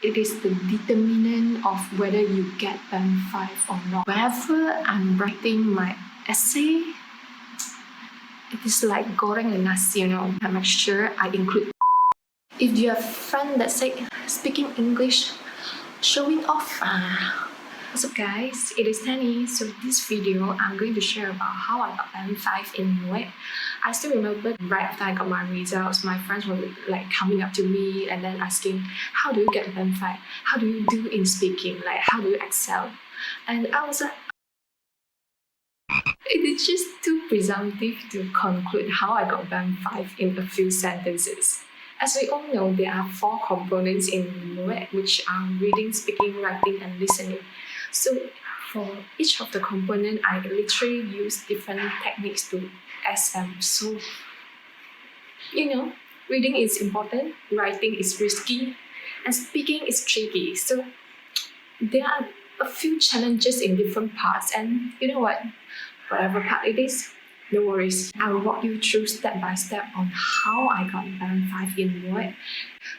It is the determinant of whether you get band 5 or not. Whenever I'm writing my essay, it is like goreng a nasi, I make sure I include. If you have friend that say speaking English, showing off. What's up guys, it is Tanny. So this video, I'm going to share about how I got band 5 in MUET. I still remember right after I got my results, my friends were like coming up to me and then asking, how do you get band 5? How do you do in speaking? Like, how do you excel? And I was like, it is just too presumptive to conclude how I got band 5 in a few sentences. As we all know, there are 4 components in MUET, which are reading, speaking, writing, and listening. So for each of the components, I literally use different techniques to SM. So, reading is important, writing is risky, and speaking is tricky. So there are a few challenges in different parts, and you know what? Whatever part it is, no worries. I will walk you through step by step on how I got band 5 in MUET.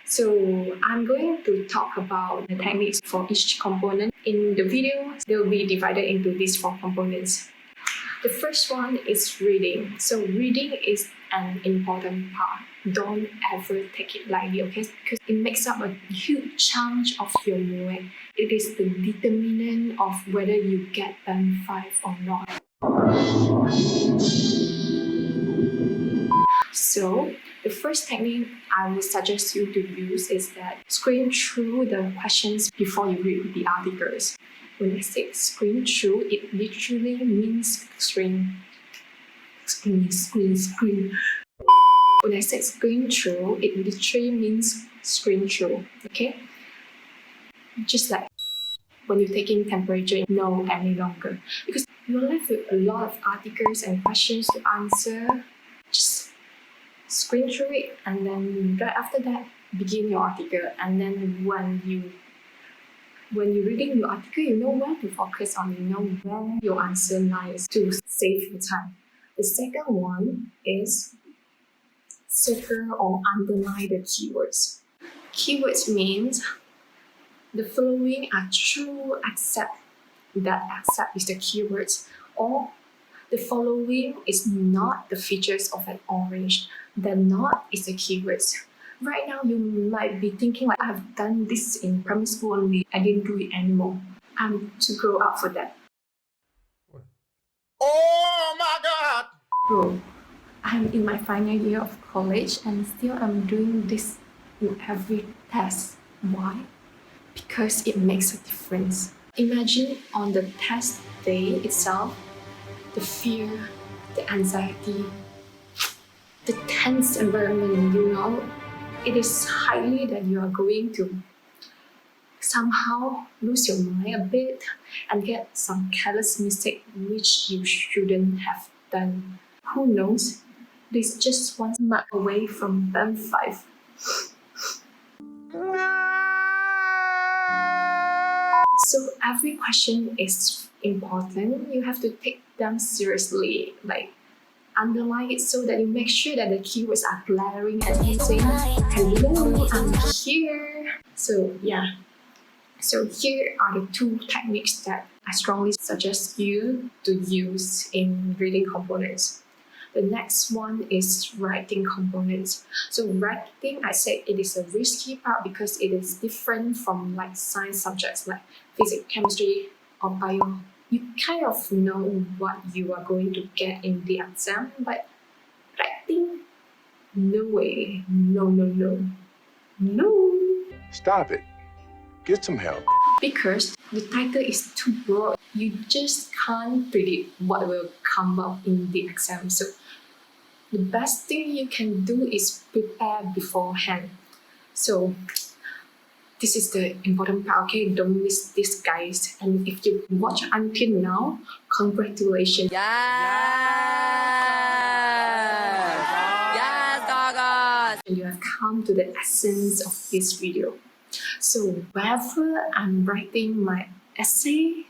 So I'm going to talk about the techniques for each component. In the video, they will be divided into these 4 components. The first one is reading. So reading is an important part. Don't ever take it lightly, okay? Because it makes up a huge chunk of your MUET. It is the determinant of whether you get band 5 or not. So the first technique I would suggest you to use is that screen through the questions before you read the articles. When I say screen through, it literally means screen. When I say screen through, it literally means screen through, okay? Just like when you're taking temperature, no any longer. Because you're left with a lot of articles and questions to answer. Just screen through it, and then right after that, begin your article. And then when you're reading your article, you know where to focus on, you know where your answer lies to save your time. The second one is circle or underline the keywords. Keywords means the following are true except that except is the keywords, or the following is not the features of an orange. The not is the keywords. Right now, you might be thinking like, I've done this in primary school only. I didn't do it anymore. I'm too grow up for that. Oh my God! Bro, I'm in my final year of college and still I'm doing this in every test. Why? Because it makes a difference. Imagine on the test day itself, the fear, the anxiety, the tense environment, it is highly that you are going to somehow lose your mind a bit and get some careless mistake which you shouldn't have done. Who knows? This just one mark away from band 5. So every question is important. You have to take them seriously. Like, underline it so that you make sure that the keywords are glaring at you saying, hello, I'm here. So yeah. So here are the 2 techniques that I strongly suggest you to use in reading components. The next one is writing components. So writing, I said it is a risky part because it is different from like science subjects like physics, chemistry, or bio. You kind of know what you are going to get in the exam, but writing, no way, no. Stop it. Get some help. Because the title is too broad, you just can't predict what will come up in the exam. So the best thing you can do is prepare beforehand. So this is the important part, okay? Don't miss this, guys. And if you watch until now, congratulations. Yes, Gaga. You have come to the essence of this video. So whenever I'm writing my essay,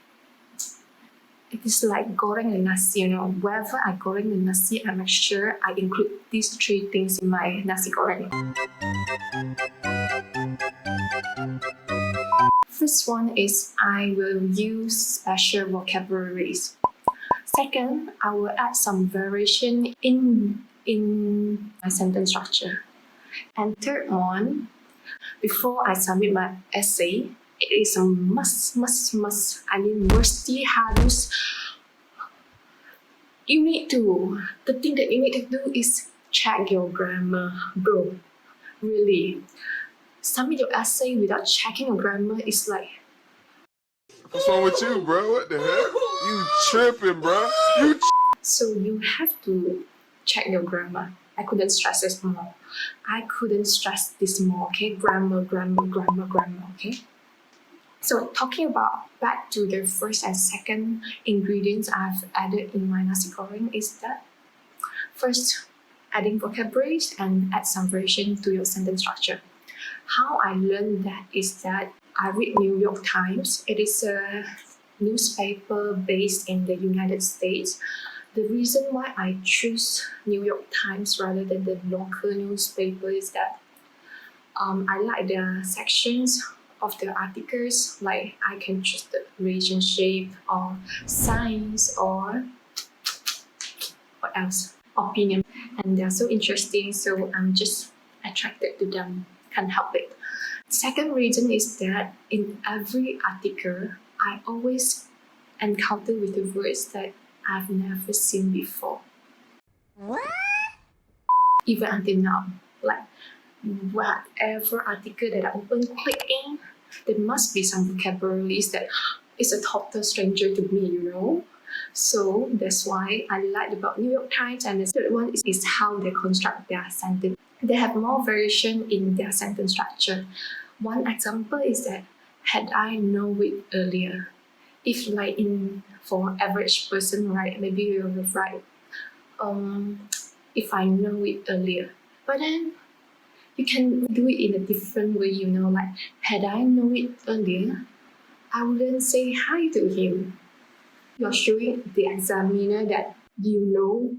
it is like goreng a nasi, Wherever I goreng the nasi, I make sure I include these 3 things in my nasi goreng. First one is I will use special vocabularies. Second, I will add some variation in my sentence structure. And third one, before I submit my essay, it is a must. I mean, mesti harus. The thing that you need to do is check your grammar, bro. Really. Submit your essay without checking your grammar is like, What's wrong with you, bro? What the heck? You tripping, bro? so you have to check your grammar. I couldn't stress this more. Okay? Grammar, okay? So talking about back to the first and second ingredients I've added in my nasi goreng is that first, adding vocabularies and add some variation to your sentence structure. How I learned that is that I read New York Times. It is a newspaper based in the United States. The reason why I choose New York Times rather than the local newspaper is that I like the sections of the articles, like I can choose the relationship or science or what else, opinion, and they're so interesting, so I'm just attracted to them, can't help it. Second reason is that in every article, I always encounter with the words that I've never seen before. What? Even until now, like whatever article that I open, click in, there must be some vocabularies that is a total stranger to me, you know? So that's why I like about New York Times. And the third one is how they construct their sentence. They have more variation in their sentence structure. One example is that had I known it earlier, if like for average person, right, maybe you will write if I know it earlier. But then you can do it in a different way, you know, like had I known it earlier, I wouldn't say hi to him. You're showing the examiner that you know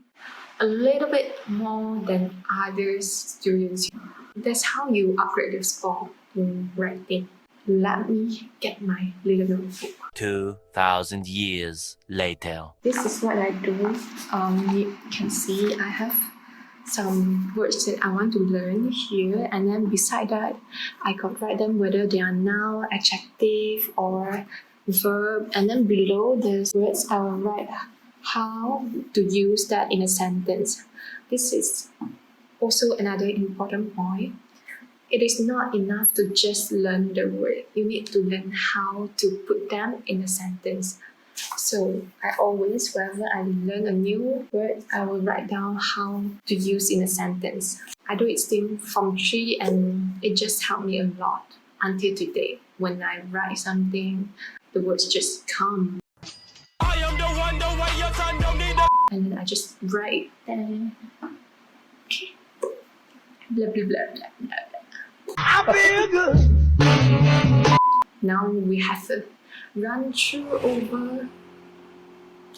a little bit more than other students. That's how you upgrade your score in writing. Let me get my little notebook. 2,000 years later. This is what I do. You can see I have some words that I want to learn here, and then beside that, I could write them whether they are noun, adjective, or verb, and then below the words I will write how to use that in a sentence. This is also another important point. It is not enough to just learn the word. You need to learn how to put them in a sentence. So I always, whenever I learn a new word, I will write down how to use in a sentence. I do it still from 3, and it just helped me a lot until today. When I write something, the words just come. I am the one, the way your son don't need a... And then I just write. Okay. Blah, blah, blah, blah, blah, blah. I feel good. Now we have to run through over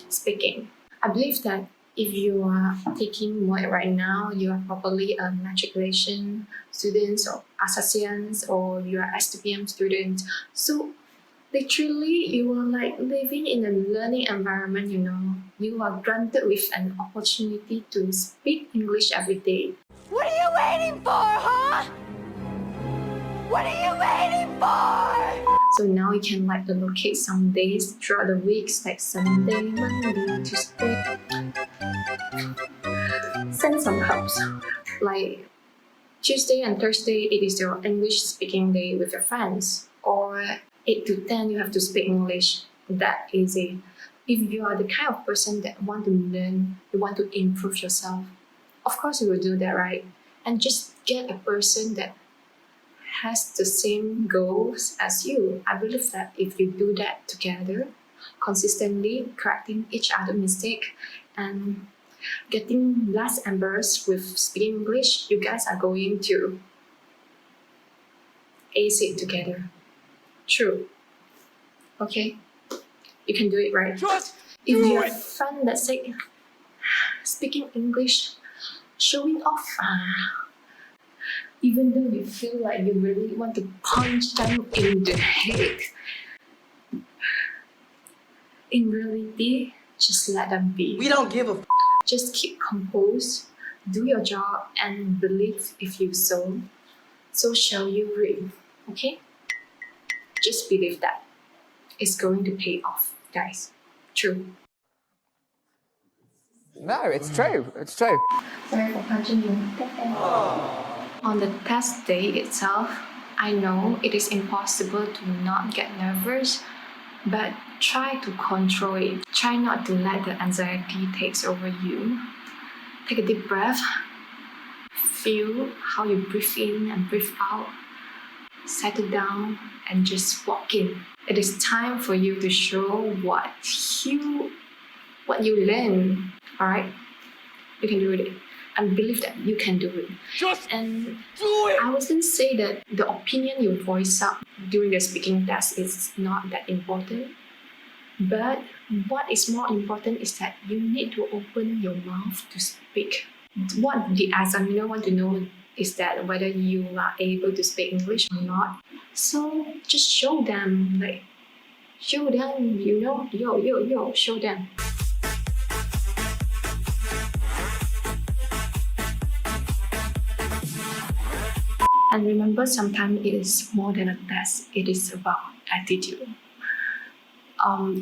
speaking. I believe that if you are taking MUET right now, you are probably a matriculation student or associates, or you are STPM student. So literally, you are like living in a learning environment, you know. You are granted with an opportunity to speak English every day. What are you waiting for, huh? What are you waiting for? So now you can like allocate some days throughout the weeks, like Sunday, Monday, Tuesday. Send some helps. Like Tuesday and Thursday, it is your English speaking day with your friends. Or 8 to 10, you have to speak English. That easy. If you are the kind of person that want to learn, you want to improve yourself, of course you will do that, right? And just get a person that has the same goals as you. I believe that if you do that together, consistently correcting each other's mistake and getting less embarrassed with speaking English, you guys are going to ace it together. True. Okay? You can do it, right? Just If do you it. have friend that say speaking English, showing off, even though you feel like you really want to punch them in the head. In reality, just let them be. We don't give a Just keep composed, do your job, and believe if you sow, so shall you reap. Okay? Just believe that. It's going to pay off, guys. True. No, it's true. It's true. Sorry for punching you. On the test day itself, I know it is impossible to not get nervous, but try to control it. Try not to let the anxiety takes over you. Take a deep breath. Feel how you breathe in and breathe out. Settle down and just walk in. It is time for you to show what you learn. Alright? You can do it. And believe that you can do it. Just And do it! I wouldn't say that the opinion you voice up during the speaking test is not that important. But what is more important is that you need to open your mouth to speak. What the examiner want to know is that whether you are able to speak English or not. So just show them, show them, show them. And remember, sometimes it is more than a test, it is about attitude.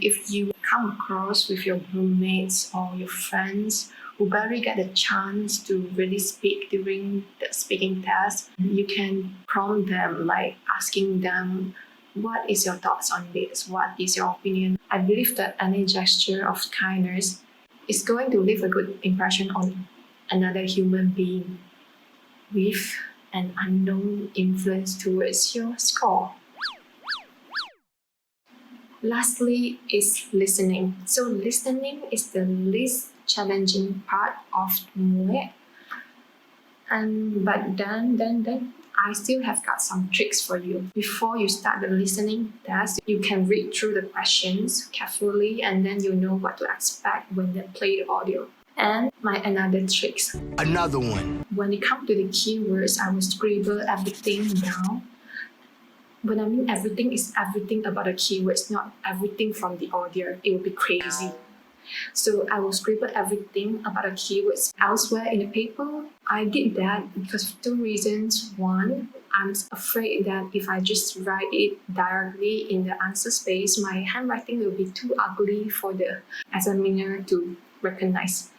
If you come across with your roommates or your friends who barely get the chance to really speak during the speaking test, you can prompt them, like asking them, what is your thoughts on this? What is your opinion? I believe that any gesture of kindness is going to leave a good impression on another human being with an unknown influence towards your score. Lastly is listening. So listening is the least challenging part of MUET. But then I still have got some tricks for you. Before you start the listening test, you can read through the questions carefully and then you know what to expect when they play the audio. And my another tricks. Another one. When it comes to the keywords, I will scribble everything down. When I mean everything, is everything about the keywords, not everything from the audio. It will be crazy. So I will scribble everything about the keywords elsewhere in the paper. I did that because of two reasons. One, I'm afraid that if I just write it directly in the answer space, my handwriting will be too ugly for the examiner to recognize.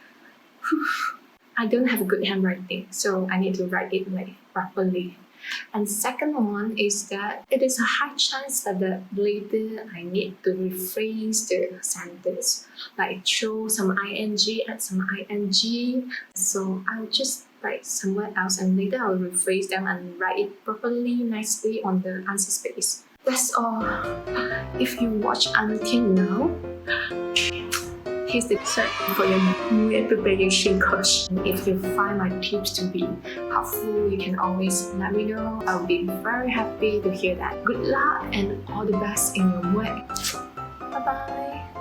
I don't have a good handwriting, so I need to write it properly. And second one is that it is a high chance that later I need to rephrase the sentence, like throw some ing, add some ing. So I'll just write somewhere else and later I'll rephrase them and write it properly, nicely on the answer space. That's all. If you watch until now, here's the tip for your MUET preparation coach. If you find my tips to be helpful, you can always let me know. I'll be very happy to hear that. Good luck and all the best in your MUET. Bye bye.